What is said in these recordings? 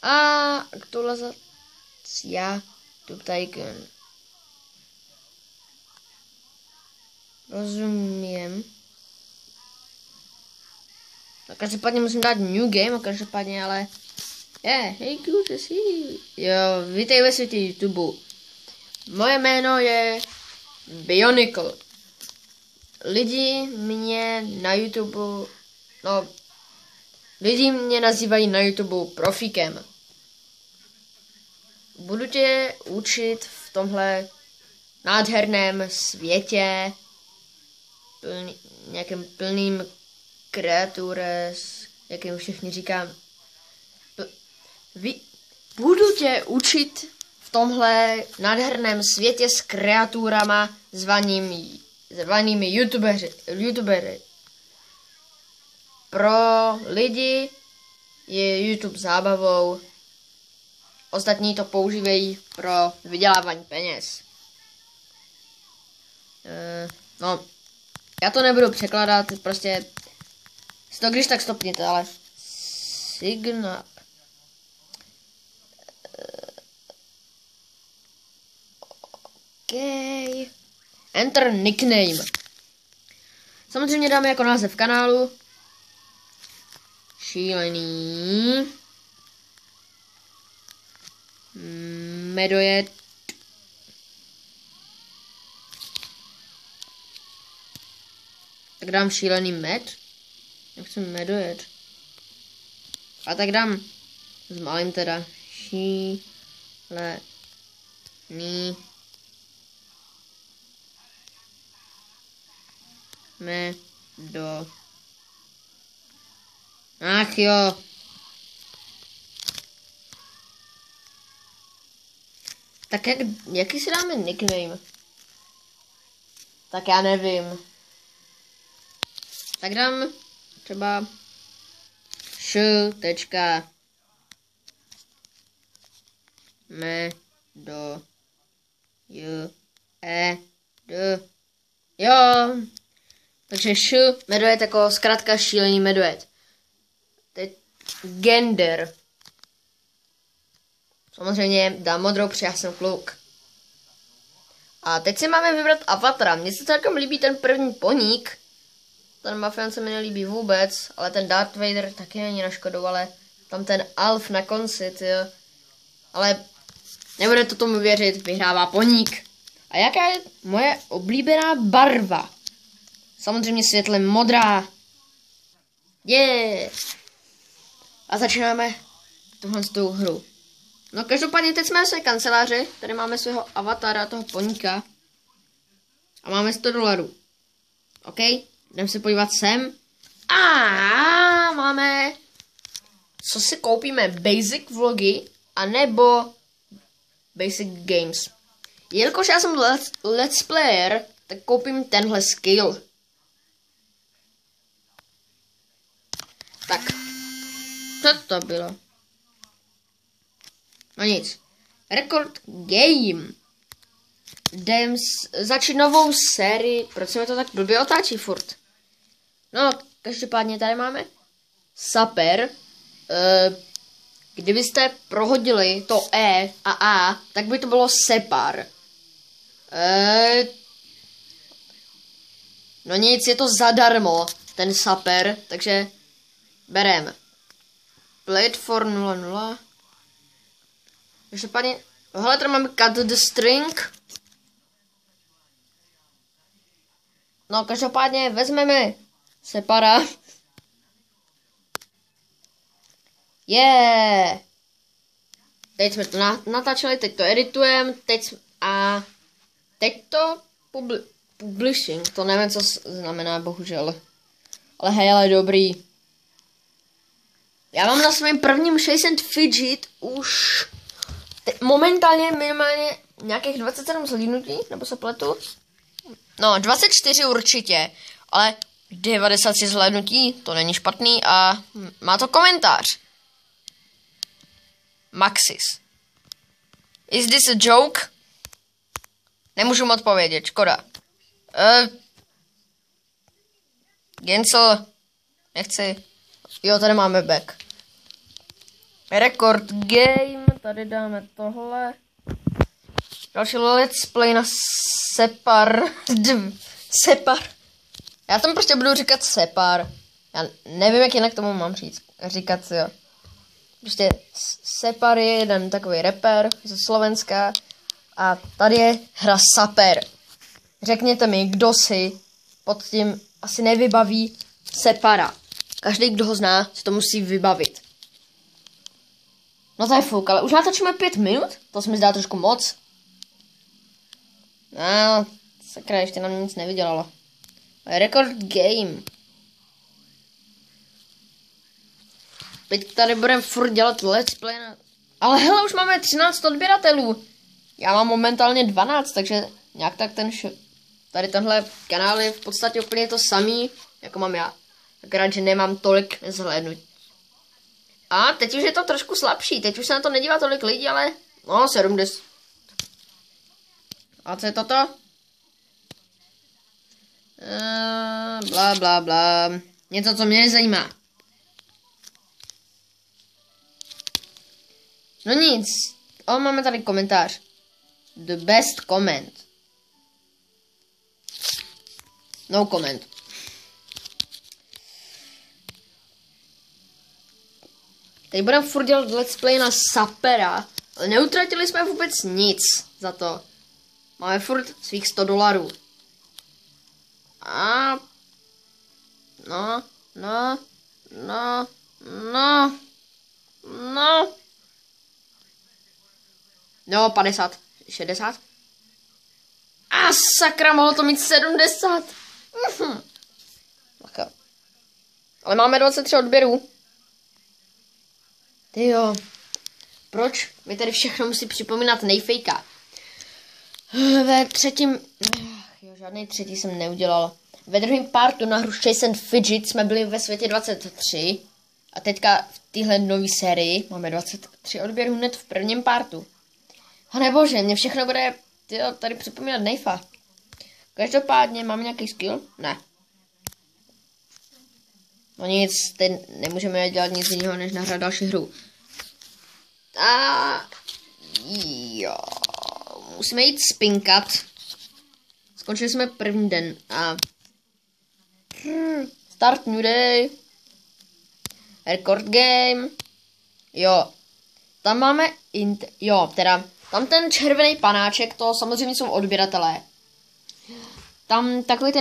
A aktualizace YouTube Tycoon. Rozumím. No, každopádně musím dát new game, každopádně, ale... Hey, good to see you. Jo, vítej ve světě YouTube. Moje jméno je Bionicle. Lidi mě na YouTube... No... Lidi mě nazývají na YouTube profíkem. Budu tě učit v tomhle nádherném světě, nějakým plným kreatures, jak jim všichni říkám. Budu tě učit v tomhle nádherném světě s kreaturama zvanými youtubery. Pro lidi je YouTube zábavou, ostatní to používají pro vydělávání peněz. No, já to nebudu překládat, prostě si to když tak stopněte, ale signál. OK. Enter nickname. Samozřejmě dáme jako název kanálu. Šílený. Medojet. Tak dám šílený med. Já chci medojet. A tak dám s malým teda. Šílený. Medo. Ach jo. Tak jaký si dáme nickname? Tak já nevím. Tak dám třeba medo jo. Takže medojet jako zkrátka šílený medojet. Teď gender. Samozřejmě dám modrou, protože já jsem kluk. A teď si máme vybrat avatara. Mně se celkem líbí ten první poník. Ten mafián se mi nelíbí vůbec, ale ten Darth Vader taky není na škodu, ale tam ten Alf na konci, jo. Ale nebude to tomu věřit, vyhrává poník. A jaká je moje oblíbená barva? Samozřejmě světle modrá. A začínáme tuhle hru. No každopádně teď jsme ve své kanceláři, tady máme svého avatara, toho poníka. A máme $100. OK, jdeme se podívat sem. A máme... Co si koupíme? Basic vlogy, anebo Basic Games. Jelikož já jsem let's player, tak koupím tenhle skill. Tak. Co to bylo? No nic. Record game. Jdem začít novou sérii. Proč se mi to tak blbě otáčí furt? No, každopádně tady máme Saper. Kdybyste prohodili to E a A, tak by to bylo Separ. No nic, je to zadarmo, ten Saper, takže bereme. Play for 00. Každopádně, hele, tady máme cut the string. No, každopádně vezmeme Separa. Teď jsme to natáčeli, teď to editujeme, teď to publishing, to nevím, co znamená, bohužel. Ale hej, ale dobrý. Já mám na svém prvním 600 fidget už momentálně minimálně nějakých 27 zhlídnutí, nebo se pletu? No, 24 určitě, ale 93 zhlédnutí, to není špatný a má to komentář. Maxis. Is this a joke? Nemůžu mu odpovědět, škoda. Gensel, nechci. Jo, tady máme back. Record game, tady dáme tohle. Další let's play na Separ. Separ. Já tam prostě budu říkat Separ. Já nevím, jak jinak tomu mám říkat, jo. Prostě Separ je jeden takový rapper ze Slovenska a tady je hra Saper. Řekněte mi, kdo si pod tím asi nevybaví Separa. Každý, kdo ho zná, si to musí vybavit. No to je fuk, ale už natáčíme 5 minut? To se mi zdá trošku moc. No, sakra, ještě nám nic nevydělalo. Record game. Teď tady budeme furt dělat let's play na... Ale hele, už máme 13 odběratelů. Já mám momentálně 12, takže nějak tak tady tenhle kanál je v podstatě úplně to samý, jako mám já. Akorát, že nemám tolik zhlédnutí. A teď už je to trošku slabší, teď už se na to nedívá tolik lidí, ale... No, 70. A co je toto? Bla, bla, bla. Něco, co mě nezajímá. No nic. Ale máme tady komentář. The best comment. No comment. Teď budeme furt dělat let's play na Sapera, ale neutratili jsme vůbec nic za to. Máme furt svých $100. A... No, 50, 60. A sakra, mohlo to mít 70. Ale máme 23 odběrů. Tyjo. Proč mi tady všechno musí připomínat nejfejka? Ve třetím... Jo, žádný třetí jsem neudělal. Ve druhém partu na hru Chase and Fidget jsme byli ve světě 23. A teďka v téhle nové sérii máme 23 odběrů hned v prvním partu. A nebože, mě všechno bude tady připomínat nejfa. Každopádně máme nějaký skill? Ne. No nic, teď nemůžeme dělat nic jiného, než nahrát další hru. A jo, musíme jít spinkat. Skončili jsme první den a start new day. Record game. Jo, tam máme tam ten červený panáček, to samozřejmě jsou odběratelé. Tam takový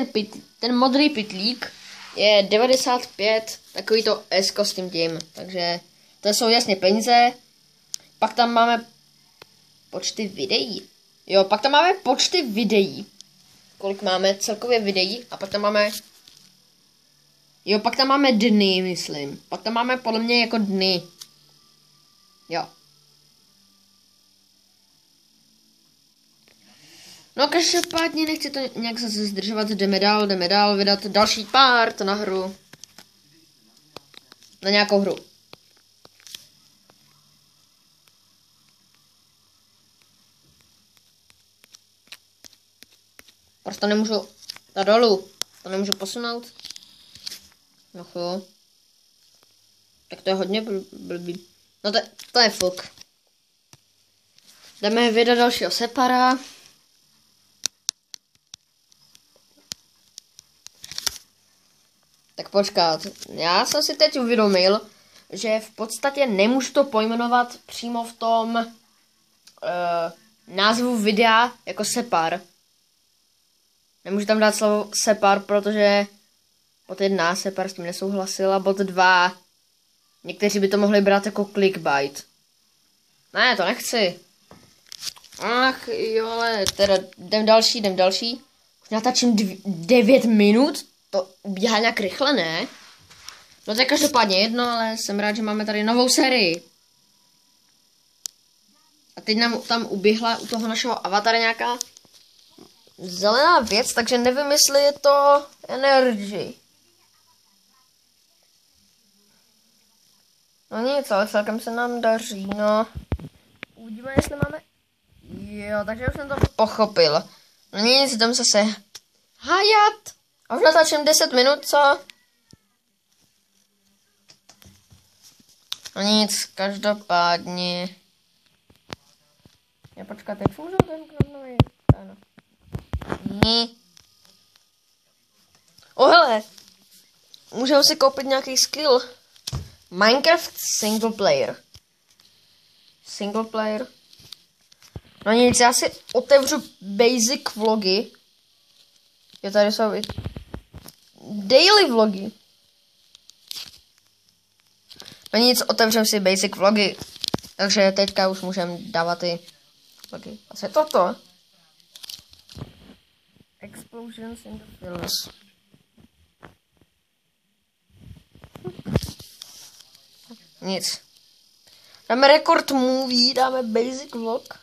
ten modrý pytlík je 95, takový to S s tím. Takže to jsou jasně peníze. Pak tam máme počty videí. Jo, pak tam máme počty videí. Kolik máme celkově videí. A pak tam máme... Jo, pak tam máme dny, myslím. Pak tam máme podle mě jako dny. Jo. No každopádně nechci to nějak zase zdržovat. Jdeme dál vydat další part na hru. Na nějakou hru. Prostě nemůžu dát dolů. To nemůžu posunout. No jo. Tak to je hodně blbý. No to je fuk. Jdeme vydat dalšího Separa. Tak počkat. Já jsem si teď uvědomil, že v podstatě nemůžu to pojmenovat přímo v tom názvu videa jako Separ. Nemůžu tam dát slovo Separ, protože bod 1 Separ s tím nesouhlasil a bod 2 někteří by to mohli brát jako clickbait. Ne, to nechci. Ach jo, ale teda jdem další. Už natáčím 9 minut, to ubíhá nějak rychle, ne? No to je každopádně jedno, ale jsem rád, že máme tady novou sérii. A teď nám tam uběhla u toho našeho avatara nějaká zelená věc, takže nevím, jestli je to energy. No nic, ale celkem se nám daří, no. Uvidíme, jestli máme... Jo, takže už jsem to pochopil. No nic, jdem se hájat. A už natáčím 10 minut, co? No nic, každopádně. Já počkat, jak funguje ten knop nový? Ano. Hele, můžeme si koupit nějaký skill. Minecraft single player. Single player. No nic, já si otevřu basic vlogy. Jo, tady jsou i daily vlogy. No nic, otevřem si basic vlogy. Takže teďka už můžeme dávat ty vlogy. A co je toto? Explosions in the films. Nic. Dáme record movie, dáme basic vlog.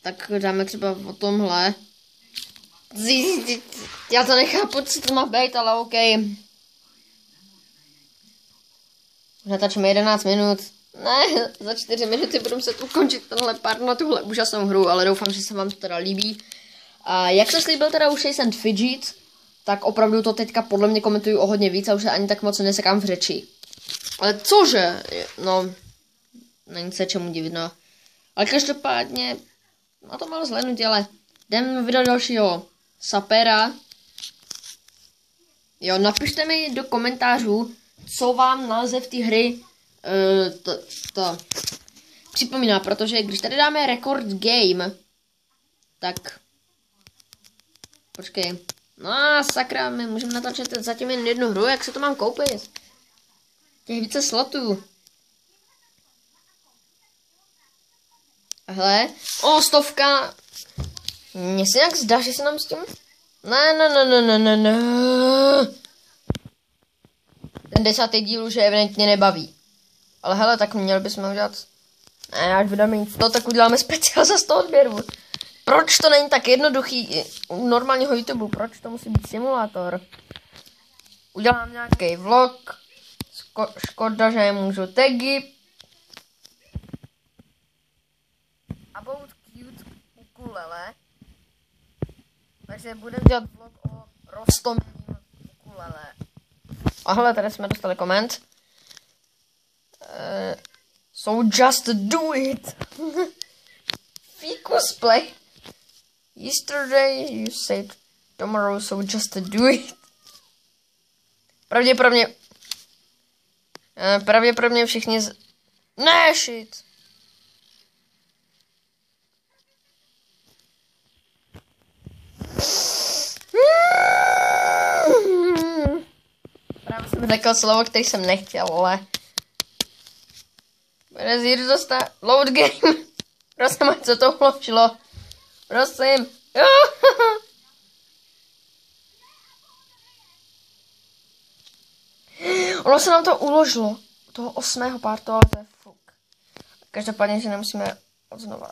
Tak dáme třeba o tomhle. Já to nechápu, co to má být, ale OK. Natáčíme 11 minut. Ne, za 4 minuty budu muset ukončit tenhle part na tuhle úžasnou hru, ale doufám, že se vám to teda líbí. A jak jsem slíbil teda u Chase and Fidget, tak opravdu to teďka podle mě komentuju o hodně víc a už se ani tak moc nesekám v řeči. Ale cože? No, není se čemu divit, no. Ale každopádně, na to malo zhlédnutí, ale jdem do dalšího sapera. Jo, napište mi do komentářů, co vám název té hry to připomíná, protože když tady dáme record game, tak počkej, no sakra, my můžeme natáčet zatím jen jednu hru, jak se to mám koupit? Těch více slotů. Hele, 100. Mně se nějak zdá, že se nám s tím... Ne. Ten 10. díl už je evidentně nebaví. Ale hele, tak měli bychom udělat... Ne, až budeme mít 100, tak uděláme speciál za 100 odběrů. Proč to není tak jednoduchý u normálního YouTube? Proč to musí být simulátor? Udělám nějaký vlog. Škoda, že nemůžu tagy. About cute ukulele. Takže budeme dělat vlog o roztomilým ukulele. A hele, tady jsme dostali koment. So just do it. Ficus play. Yesterday you said tomorrow, so just do it. Pravděpodobně všichni Ne, shit. Právě jsem řekl slovo, který jsem nechtěl, ale... Bude zjít dostat load game. Prosím, co to uložilo. Prosím. Ono se nám to uložilo. Toho 8. partu, ale to je fuk. Každopádně, že nemusíme odznova.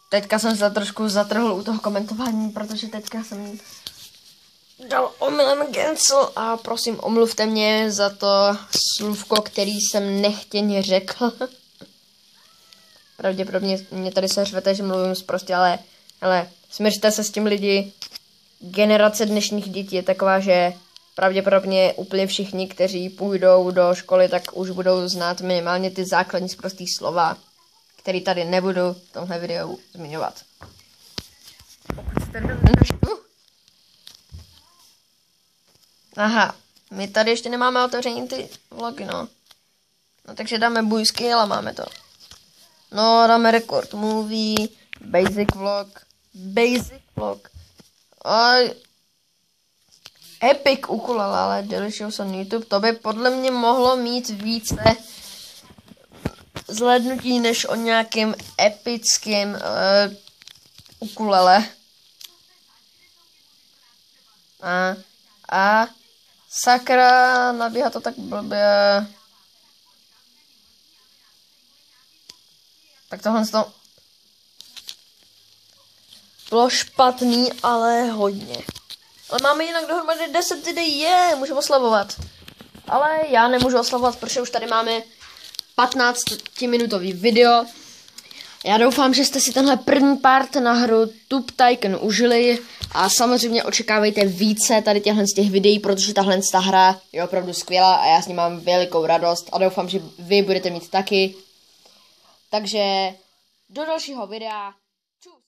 Teďka jsem se trošku zatrhl u toho komentování, protože teďka jsem dal omylem cancel a prosím, omluvte mě za to slůvko, který jsem nechtěně řekl. Pravděpodobně mě tady se řvete, že mluvím zprostě, ale smiřte se s tím lidi. Generace dnešních dětí je taková, že pravděpodobně úplně všichni, kteří půjdou do školy, tak už budou znát minimálně ty základní sprostý slova, který tady nebudu v tomhle videu zmiňovat. Aha, my tady ještě nemáme otevření ty vlogy, no. No takže dáme buy skill a máme to. No, dáme record movie, basic vlog. A epic ukulele, ale delicious on YouTube, to by podle mě mohlo mít více zhlédnutí než o nějakým epickým ukulele. A sakra, nabíhá to tak blbě. Tak tohle to bylo špatný, ale hodně. Ale máme jinak dohromady 10 videí, můžeme oslavovat. Ale já nemůžu oslavovat, protože už tady máme 15-minutový video. Já doufám, že jste si tenhle první part na hru Tube Tycoon užili a samozřejmě očekávejte více tady z těch videí, protože tahle hra je opravdu skvělá a já s ní mám velikou radost a doufám, že vy budete mít taky. Takže do dalšího videa.